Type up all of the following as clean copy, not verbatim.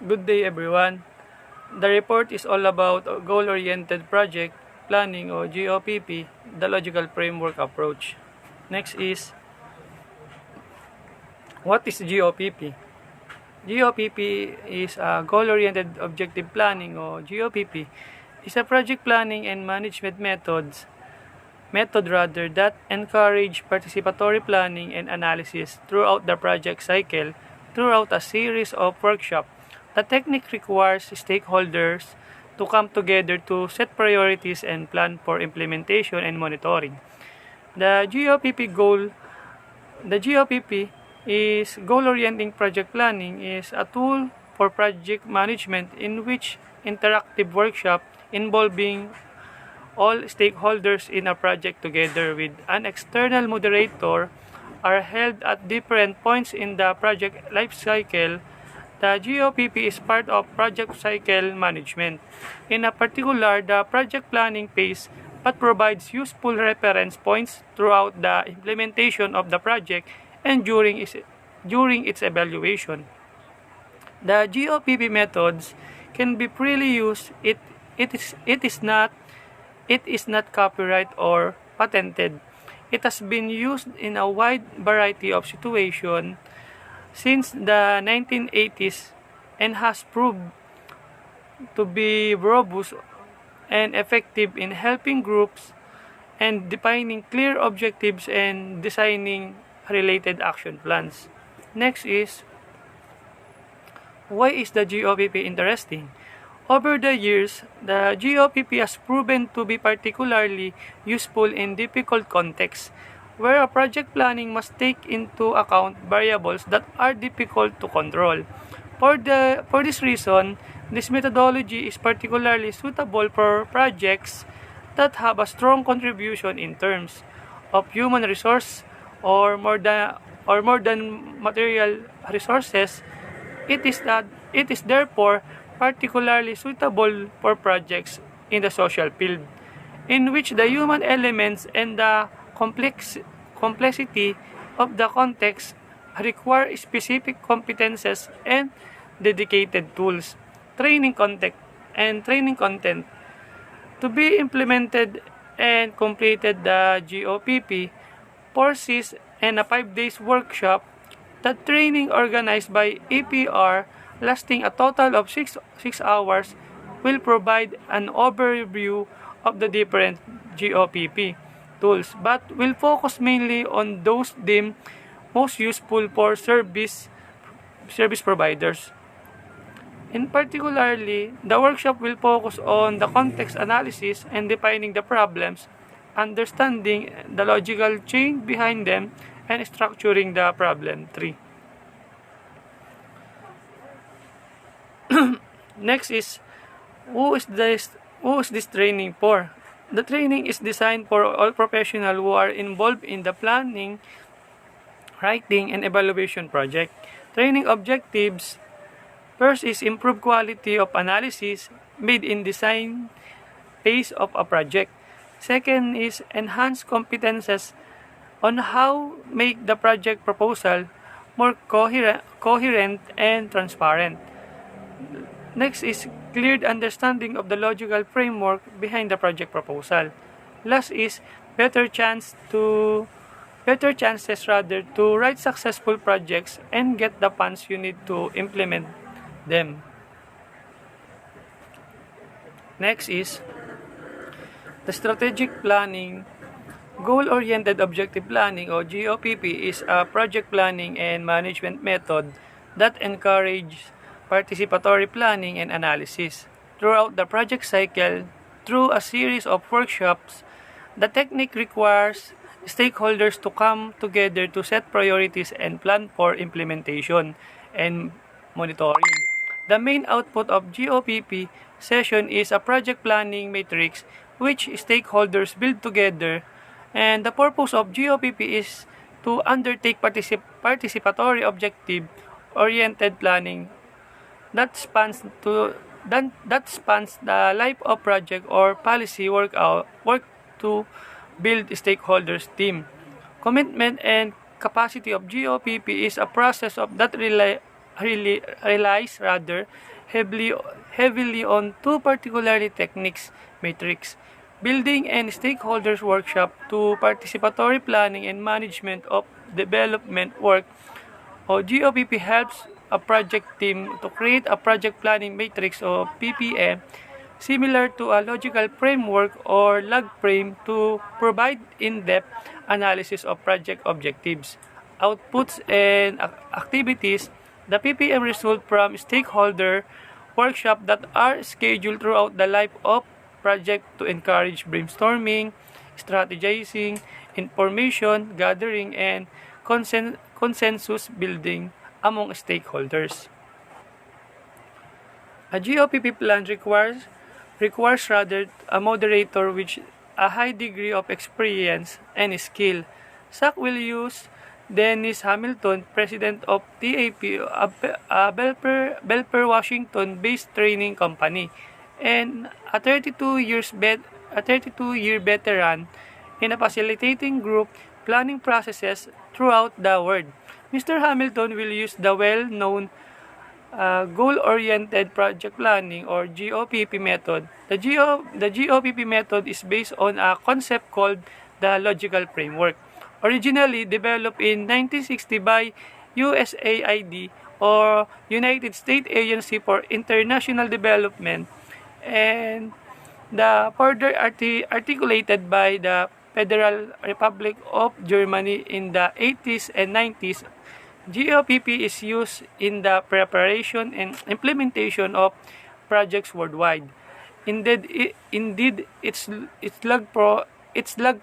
Good day everyone. The report is all about goal-oriented project planning or GOPP, the logical framework approach. Next is, what is GOPP? GOPP is a goal-oriented objective planning or GOPP is a project planning and management method that encourage participatory planning and analysis throughout the project cycle throughout a series of workshops. The technique requires stakeholders to come together to set priorities and plan for implementation and monitoring. The GOPP goal the GOPP is goal-orienting project planning is a tool for project management in which interactive workshop involving all stakeholders in a project together with an external moderator are held at different points in the project life cycle. The GOPP is part of project cycle management. In a particular, the project planning phase but provides useful reference points throughout the implementation of the project and during its evaluation. The GOPP methods can be freely used. It is not copyright or patented. It has been used in a wide variety of situations since the 1980s and has proved to be robust and effective in helping groups and defining clear objectives and designing related action plans. Next is, why is the GOPP interesting? Over the years, the GOPP has proven to be particularly useful in difficult contexts where a project planning must take into account variables that are difficult to control. For this reason, this methodology is particularly suitable for projects that have a strong contribution in terms of human resource or more than material resources. It is therefore particularly suitable for projects in the social field, in which the human elements and the complexity of the context require specific competences and dedicated tools, training content to be implemented and completed. The GOPP foresees and a 5 days workshop. The training organized by APR lasting a total of 6 hours will provide an overview of the different GOPP tools but will focus mainly on those deemed most useful for service providers. In particularly, the workshop will focus on the context analysis and defining the problems, understanding the logical chain behind them, and structuring the problem tree. Next is, who is this training for? The training is designed for all professionals who are involved in the planning, writing, and evaluation project. Training objectives: first is improve quality of analysis made in design phase of a project. Second is enhance competences on how make the project proposal more coherent and transparent. Next is cleared understanding of the logical framework behind the project proposal. Last is better chances to write successful projects and get the funds you need to implement them. Next is the strategic planning. Goal-oriented objective planning or GOPP is a project planning and management method that encourages participatory planning and analysis throughout the project cycle through a series of workshops. The technique requires stakeholders to come together to set priorities and plan for implementation and monitoring. The main output of GOPP session is a project planning matrix which stakeholders build together, and the purpose of GOPP is to undertake participatory objective-oriented planning that spans the life of project or policy work to build stakeholders team. Commitment and capacity of GOPP is a process of that relies rather heavily on two particularly techniques: matrix building and stakeholders workshop to participatory planning and management of development work. O GOPP helps a project team to create a project planning matrix o PPM similar to a logical framework or log frame to provide in-depth analysis of project objectives, outputs, and activities. The PPM result from stakeholder workshops that are scheduled throughout the life of project to encourage brainstorming, strategizing, information gathering, and consensus building among stakeholders. A GOPP plan requires rather a moderator with a high degree of experience and skill. SAC will use Dennis Hamilton, president of TAP, a Belper, Washington-based training company, and a 32-year veteran in a facilitating group planning processes throughout the world. Mr. Hamilton will use the well-known goal-oriented project planning or GOPP method. The GOPP method is based on a concept called the logical framework, originally developed in 1960 by USAID or United States Agency for International Development, and the further articulated by the Federal Republic of Germany in the 80s and 90s. GOPP is used in the preparation and implementation of projects worldwide. Indeed, its log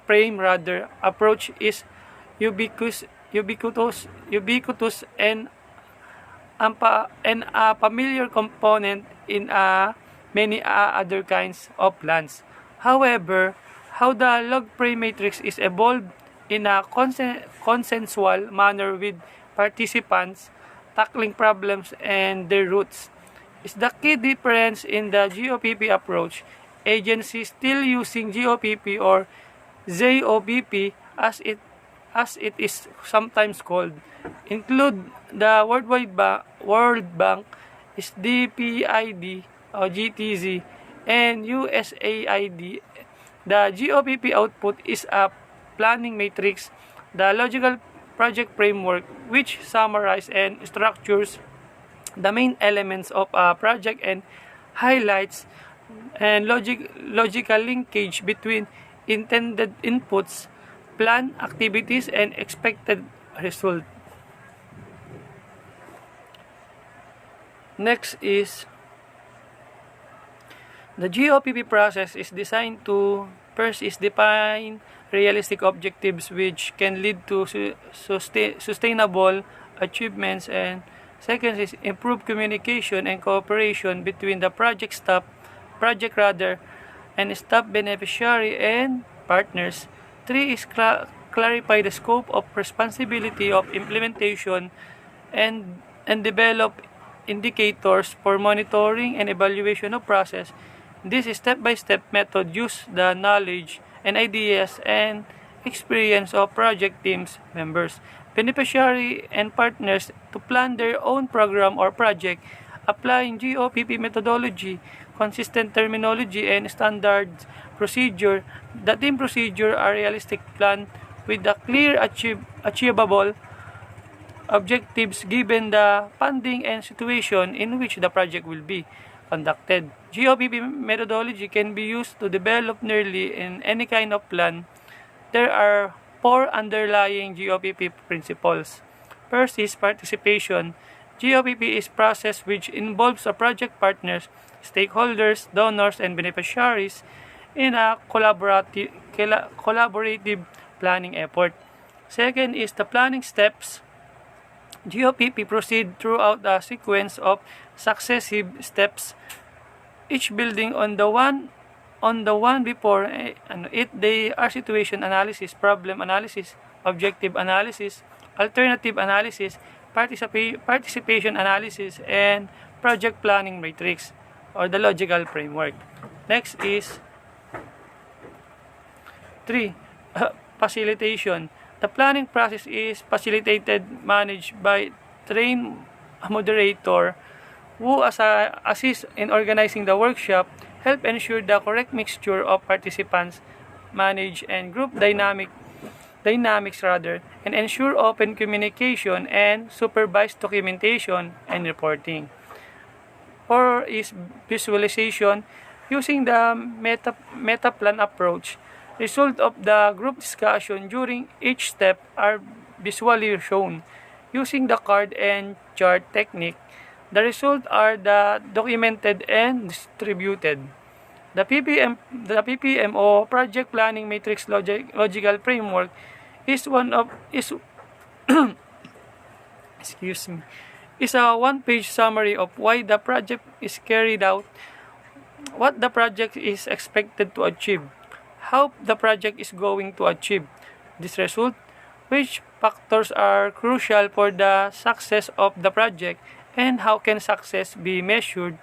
frame rather approach is ubiquitous and a familiar component in many other kinds of plans. However, how the log frame matrix is evolved in a consensual manner with participants tackling problems and their roots is the key difference in the GOPP approach. Agencies still using GOPP or ZOBP as it is sometimes called include the World Bank, DPID or GTZ, and USAID. The GOPP output is a planning matrix, the logical project framework, which summarizes and structures the main elements of a project and highlights and logical linkage between intended inputs, planned activities, and expected result. Next is the GOPP process is designed to first is define realistic objectives which can lead to sustainable achievements, and second is improve communication and cooperation between the project staff, and staff beneficiary and partners. 3 is clarify the scope of responsibility of implementation and develop indicators for monitoring and evaluation of process. This step-by-step method uses the knowledge and ideas and experience of project teams members, beneficiary, and partners to plan their own program or project, applying GOPP methodology, consistent terminology, and standard procedure. The team procedure are realistic plan with the clear achievable objectives given the funding and situation in which the project will be conducted. GOPP methodology can be used to develop nearly in any kind of plan. There are 4 underlying GOPP principles. First is participation. GOPP is process which involves a project partners, stakeholders, donors, and beneficiaries in a collaborative planning effort. Second is the planning steps. GOPP proceed throughout a sequence of successive steps, each building on the one before it. They are situation analysis, problem analysis, objective analysis, alternative analysis, participation analysis, and project planning matrix or the logical framework. Next is 3. Facilitation. The planning process is facilitated, managed by trained a moderator who assist in organizing the workshop, help ensure the correct mixture of participants, manage and group dynamics rather, and ensure open communication and supervise documentation and reporting. Or is visualization using the meta plan approach. Result of the group discussion during each step are visually shown using the card and chart technique. The results are documented and distributed. The PPMO Project Planning Matrix Logical Framework is excuse me is a one-page summary of why the project is carried out, what the project is expected to achieve, how the project is going to achieve this result, which factors are crucial for the success of the project, and how can success be measured,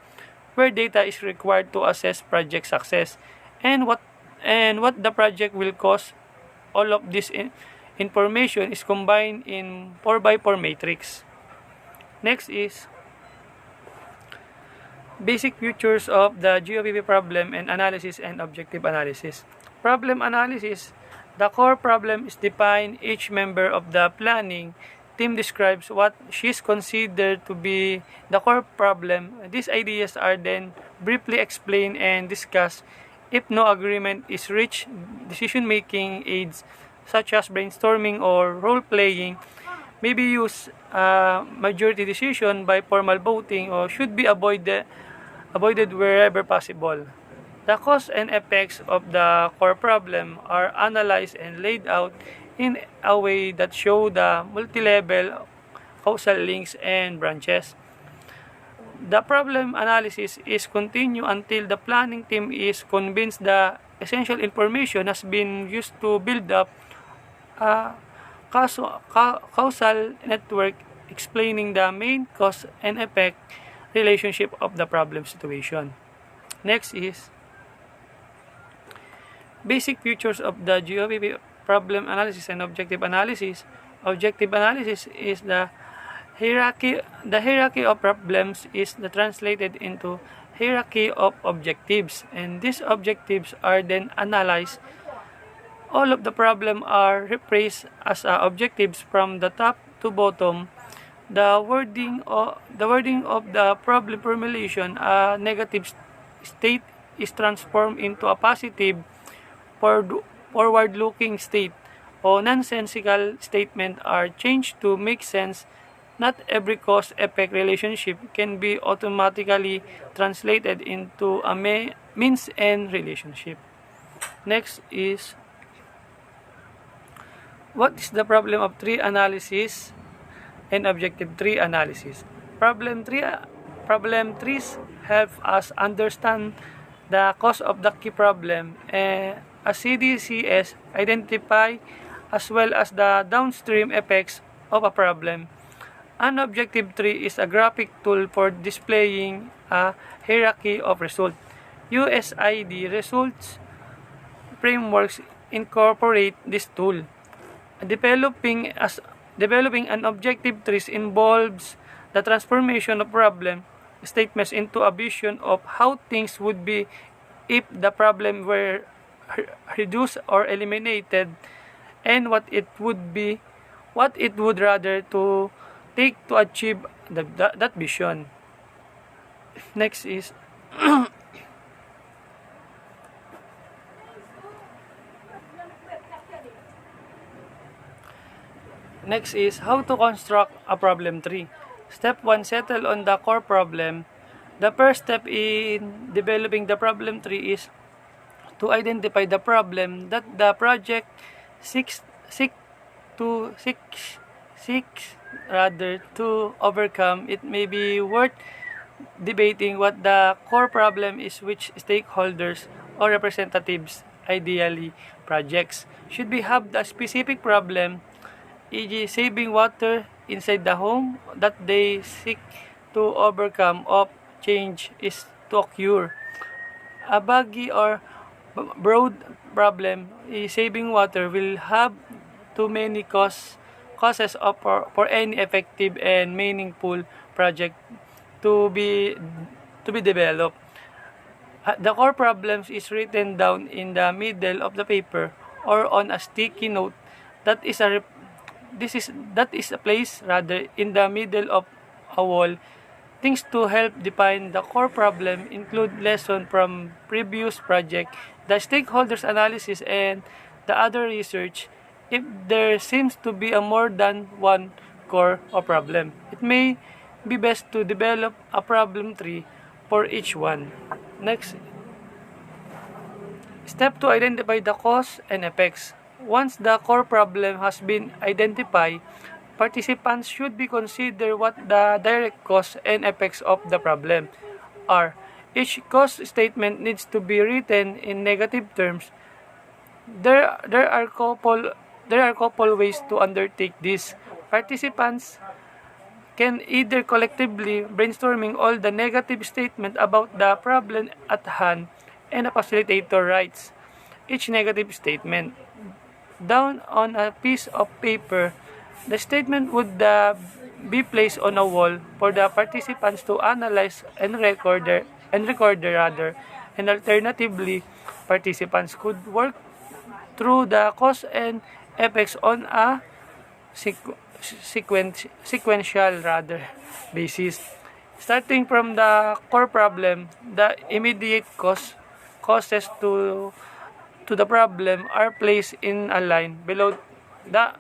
where data is required to assess project success, and what the project will cost. All of this information is combined in 4x4 matrix. Next is basic features of the GOPP problem and analysis and objective analysis. Problem analysis. The core problem is defined. Each member of the planning team describes what she is considered to be the core problem. These ideas are then briefly explained and discussed. If no agreement is reached, decision-making aids such as brainstorming or role-playing may be used. Majority decision by formal voting or should be avoided wherever possible. The cause and effects of the core problem are analyzed and laid out in a way that show the multi-level causal links and branches. The problem analysis is continued until the planning team is convinced the essential information has been used to build up a causal network explaining the main cause and effect relationship of the problem situation. Next is basic features of the GOPP problem analysis and objective analysis. Objective analysis is the hierarchy. The hierarchy of problems is translated into hierarchy of objectives, and these objectives are then analyzed. All of the problems are replaced as objectives from the top to bottom. The wording of the problem formulation, a negative state is transformed into a positive forward-looking state, or nonsensical statements are changed to make sense. Not every cause-effect relationship can be automatically translated into a means-end relationship. Next is, what is the problem of tree analysis and objective tree analysis? Problem trees help us understand the cause of the key problem, as CDCS identify as well as the downstream effects of a problem. An objective tree is a graphic tool for displaying a hierarchy of results. USID results frameworks incorporate this tool. Developing an objective tree involves the transformation of problem statements into a vision of how things would be if the problem were reduced or eliminated, and what it would rather to take to achieve that vision. Next is how to construct a problem tree. Step 1, settle on the core problem. The first step in developing the problem tree is to identify the problem that the project seeks to overcome. It may be worth debating what the core problem is, which stakeholders or representatives, ideally projects, should be have the specific problem, e.g. saving water inside the home that they seek to overcome of change is to occur. A baggy or broad problem is saving water will have too many causes for any effective and meaningful project to be developed. The core problems is written down in the middle of the paper or on a sticky note that is placed rather in the middle of a wall. Things to help define the core problem include lesson from previous project, the stakeholders analysis, and the other research. If there seems to be a more than one core or problem, it may be best to develop a problem tree for each one. Next, step to identify the cause and effects. Once the core problem has been identified, participants should be consider what the direct cause and effects of the problem are. Each cause statement needs to be written in negative terms. There are couple ways to undertake this. Participants can either collectively brainstorming all the negative statement about the problem at hand, and a facilitator writes each negative statement down on a piece of paper. The statement would be placed on a wall for the participants to analyze and record. And alternatively, participants could work through the cause and effects on a sequential basis. Starting from the core problem, the immediate causes to the problem are placed in a line below that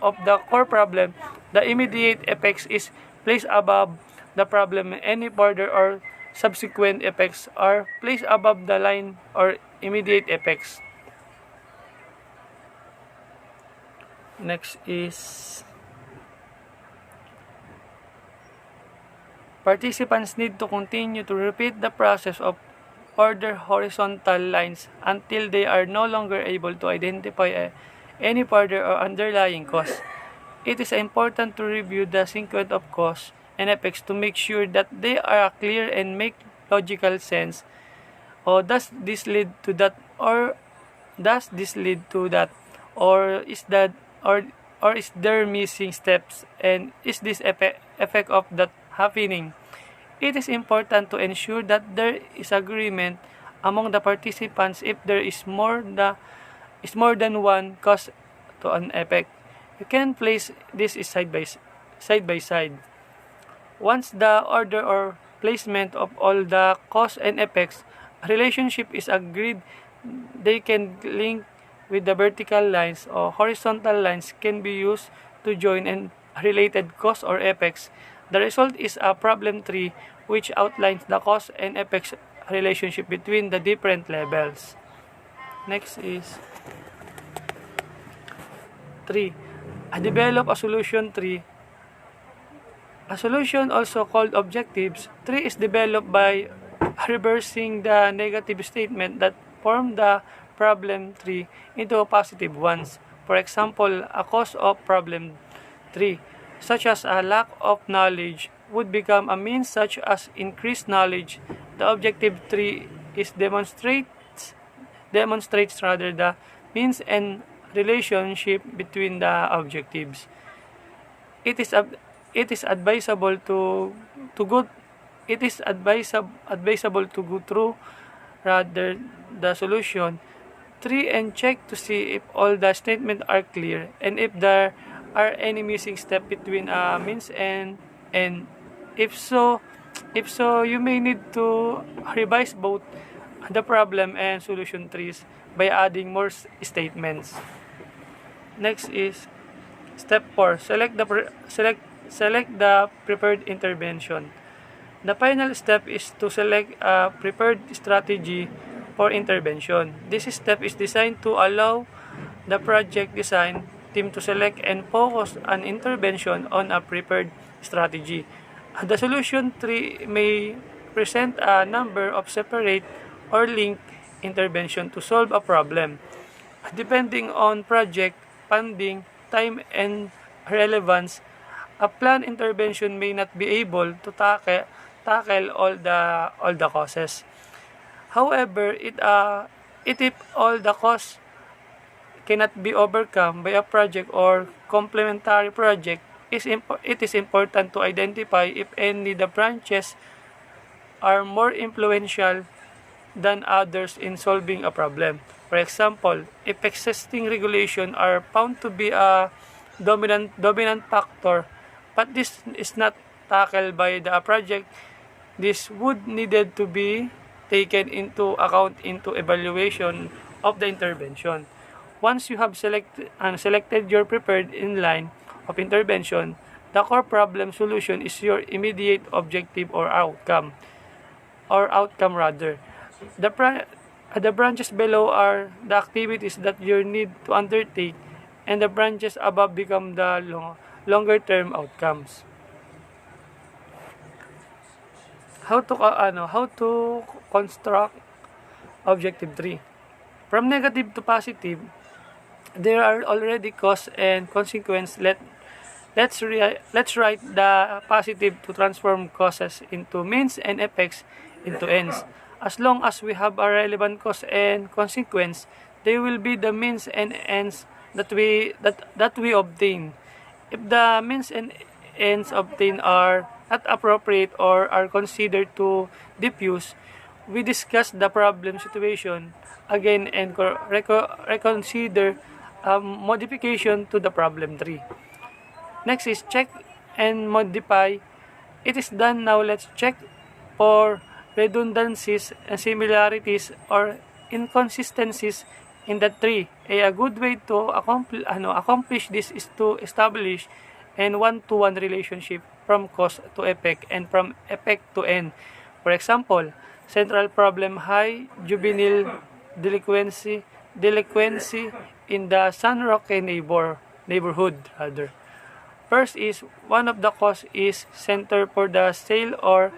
of the core problem. The immediate effects is placed above the problem. Any further or subsequent effects are placed above the line or immediate effects. Next is participants need to continue to repeat the process of order horizontal lines until they are no longer able to identify any further or underlying cause. It is important to review the sequence of cause and effects to make sure that they are clear and make logical sense. Or does this lead to that? Or does this lead to that? Or is there missing steps? And is this effect of that happening? It is important to ensure that there is agreement among the participants if there is more than one cause to an effect. You can place this side by side. Once the order or placement of all the cause and effects relationship is agreed, they can link with the vertical lines or horizontal lines can be used to join and related cause or effects. The result is a problem tree which outlines the cause and effects relationship between the different levels. Next is 3. Develop a solution tree. A solution, also called objectives tree, is developed by reversing the negative statement that form the problem tree into positive ones. For example, a cause of problem tree, such as a lack of knowledge, would become a means such as increased knowledge. The objective tree demonstrates the means and relationship between the objectives. It is advisable to go through rather the solution tree and check to see if all the statements are clear and if there are any missing step between means and end. If so, you may need to revise both the problem and solution trees by adding more statements. Next is step 4. Select the preferred intervention. The final step is to select a preferred strategy for intervention. This step is designed to allow the project design team to select and focus an intervention on a preferred strategy. The solution tree may present a number of separate or linked interventions to solve a problem. Depending on project, funding, time, and relevance, a planned intervention may not be able to tackle all the causes. However, if all the causes cannot be overcome by a project or complementary project, it is important to identify if any the branches are more influential than others in solving a problem. For example, if existing regulation are found to be a dominant factor, but this is not tackled by the project, this would needed to be taken into account into evaluation of the intervention. Once you have selected your prepared inline of intervention, the core problem solution is your immediate objective or outcome rather. The branches below are the activities that you need to undertake, and the branches above become the longer term outcomes. How to construct objective 3. From negative to positive, there are already cause and consequence. Let's write the positive to transform causes into means and effects into ends. As long as we have a relevant cause and consequence, they will be the means and ends that we obtain. If the means and ends obtained are not appropriate or are considered too diffuse, we discuss the problem situation again and reconsider modification to the problem tree. Next is check and modify. It is done now. Let's check for redundancies, similarities, or inconsistencies in the tree. A good way to accomplish this is to establish a one-to-one relationship from cause to effect and from effect to end. For example, central problem high juvenile delinquency in the San Roque neighborhood rather. First is one of the cause is center for the sale or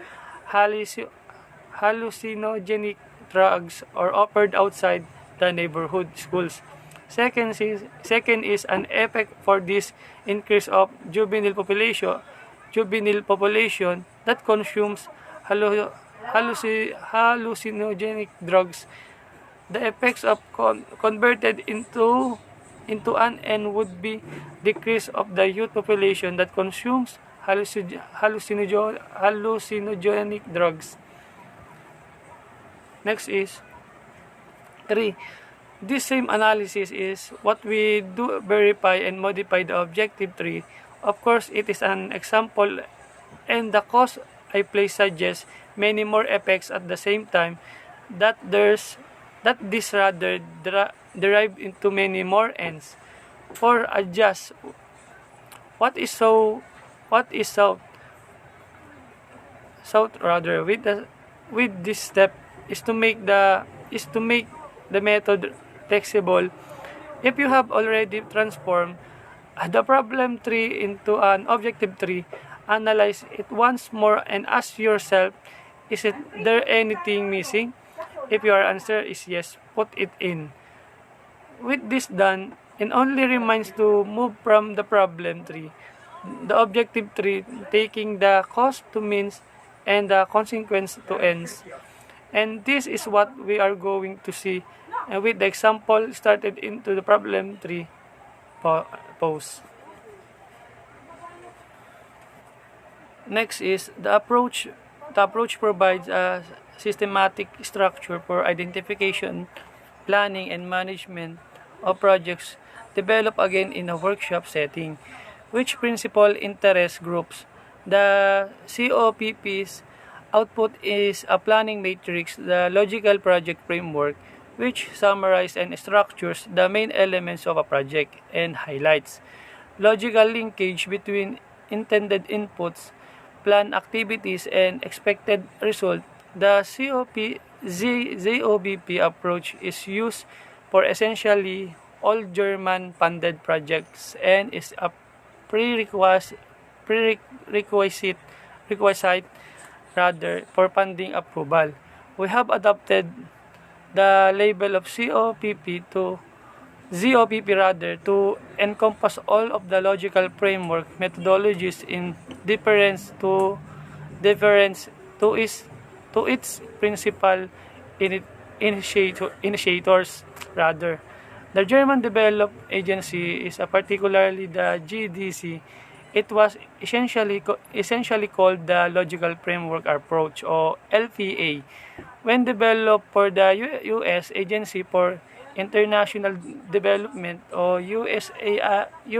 hallucinogenic drugs are offered outside the neighborhood schools. Second is an effect for this increase of juvenile population that consumes hallucinogenic drugs. The effects of converted into an end would be decrease of the youth population that consumes hallucinogenic drugs. Next is 3. This same analysis is what we do verify and modify the objective 3. Of course, it is an example and the cause I place suggests many more effects at the same time that this rather derive into many more ends. For adjust what is sought rather with this step is to make the method flexible. If you have already transformed the problem tree into an objective tree, analyze it once more and ask yourself, is there anything missing? If your answer is yes, put it in. With this done, it only remains to move from the problem tree, the objective tree, taking the cause to means and the consequence to ends. And this is what we are going to see with the example started into the problem tree pose. Next is the approach. The approach provides a systematic structure for identification, planning, and management of projects developed again in a workshop setting, which principal interest groups. The COPP's output is a planning matrix, the logical project framework, which summarizes and structures the main elements of a project and highlights logical linkage between intended inputs, planned activities, and expected result. The ZOBP approach is used for essentially all German-funded projects and is a prerequisite rather for funding approval. We have adopted the label of ZOPP to encompass all of the logical framework methodologies in difference to its principal initiators rather. The German development agency is particularly the GDC It was essentially called the Logical Framework Approach or LPA when developed for the U.S. Agency for International Development or USAID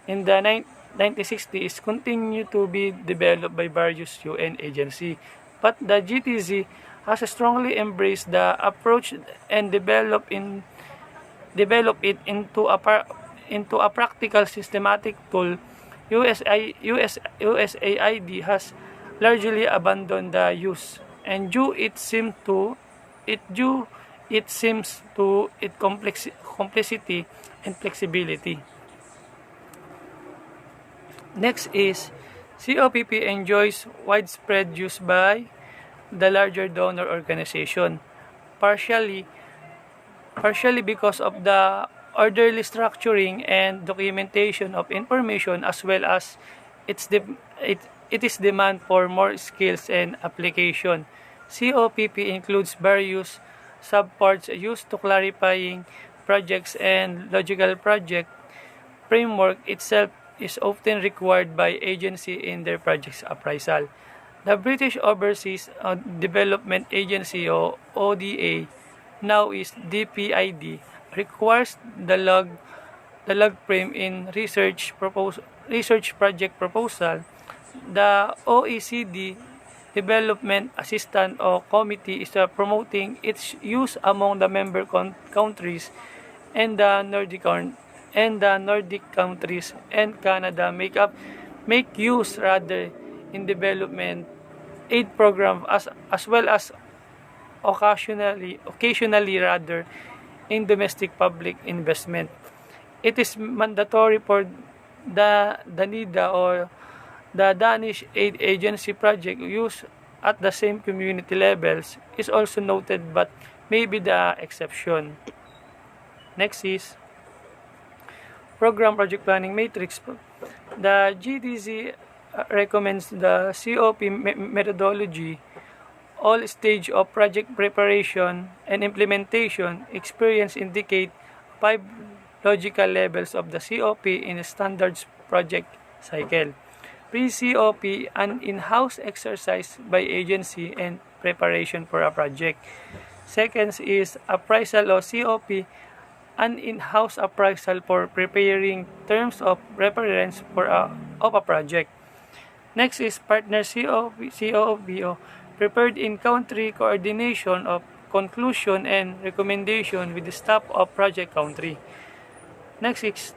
in the 1960s continued to be developed by various UN agencies. But the GTZ has strongly embraced the approach and develop it into a practical systematic tool. USAID has largely abandoned the use and due it seems to its complexity and flexibility. Next is COPP enjoys widespread use by the larger donor organization, partially because of the orderly structuring and documentation of information as well as its demand for more skills and application. COPP includes various subparts used to clarifying projects and logical project framework itself is often required by agency in their project's appraisal. The British Overseas Development Agency or ODA, now is DPID, requires the log frame in research project proposal. The OECD Development Assistance Committee is promoting its use among the member countries, and the Nordic countries and Canada make use rather in development aid program as well as occasionally rather in domestic public investment. It is mandatory for the NIDA or the Danish Aid Agency project use at the same community levels is also noted but may be the exception. Next is Program Project Planning Matrix. The GDZ recommends the COP methodology. All stage of project preparation and implementation experience indicate 5 logical levels of the COP in a standards project cycle. Pre-COP, an in-house exercise by agency and preparation for a project. Second is appraisal or COP, an in-house appraisal for preparing terms of reference of a project. Next is partner COP or prepared in-country coordination of conclusion and recommendation with the staff of project country. Next is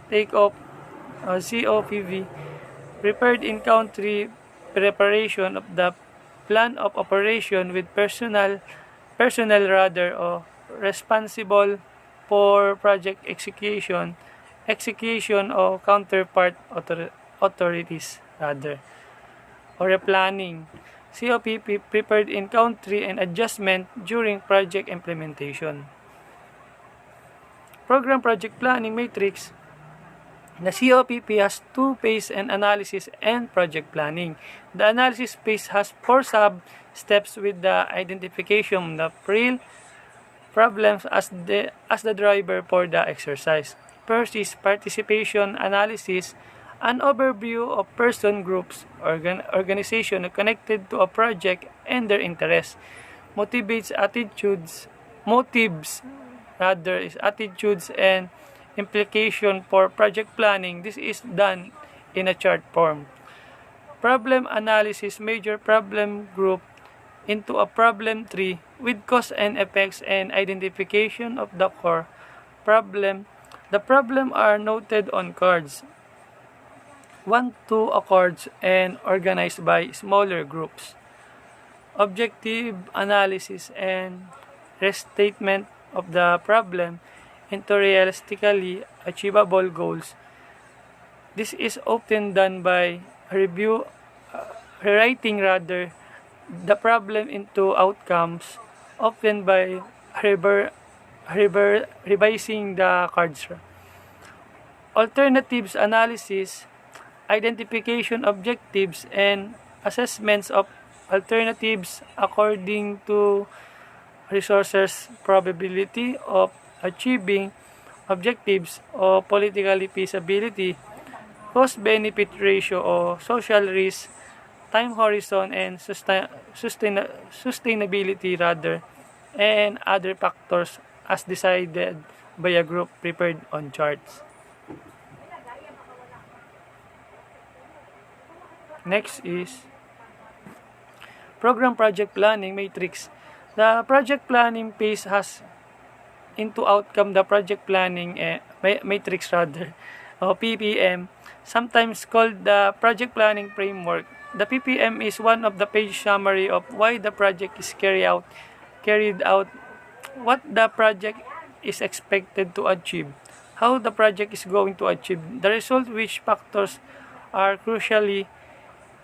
take-off COPV, prepared in-country preparation of the plan of operation with personnel rather or responsible for project execution or counterpart authorities rather, or a planning. COPP prepared in country and adjustment during project implementation. Program Project Planning Matrix. The COPP has 2 phase and analysis and project planning. The analysis phase has 4 sub-steps with the identification of real problems as the driver for the exercise. First is participation analysis, an overview of person groups, organization connected to a project and their interests. Motives and implication for project planning. This is done in a chart form. Problem analysis, major problem group into a problem tree with cause and effects and identification of the core problem. The problem are noted on cards, 1 to a cards, and organized by smaller groups. Objective analysis and restatement of the problem into realistically achievable goals. This is often done by rewriting rather the problem into outcomes, often by revising the cards. Alternatives analysis, identification objectives and assessments of alternatives according to resources, probability of achieving objectives o politically feasibility, cost-benefit ratio o social risk, time horizon, and sustainability rather, and other factors as decided by a group prepared on charts. Next is Program Project Planning Matrix. The project planning phase has into outcome the project planning matrix rather, or PPM, sometimes called the project planning framework. The PPM is one of the page summary of why the project is carried out, what the project is expected to achieve, how the project is going to achieve the result, which factors are crucially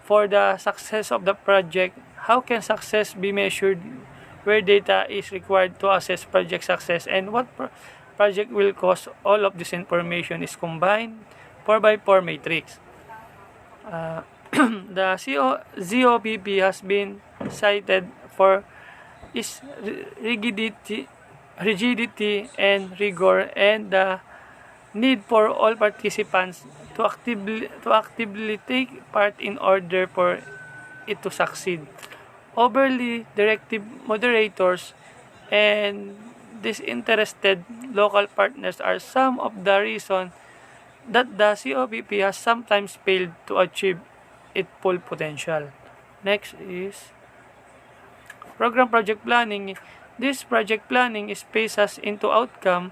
for the success of the project, how can success be measured, where data is required to assess project success, and what project will cost. All of this information is combined 4x4 matrix. The ZOPP has been cited for its rigidity and rigor, and the need for all participants to actively take part in order for it to succeed. Overly directive moderators and disinterested local partners are some of the reasons that the COPP has sometimes failed to achieve its full potential. Next is Program Project Planning. This project planning is phases into outcome.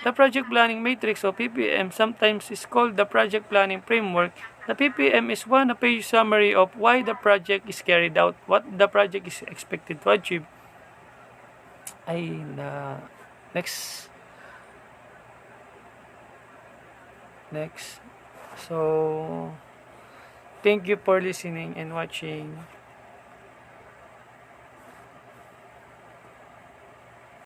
The project planning matrix or PPM sometimes is called the project planning framework. The PPM is one page summary of why the project is carried out, what the project is expected to achieve. Next. So, thank you for listening and watching.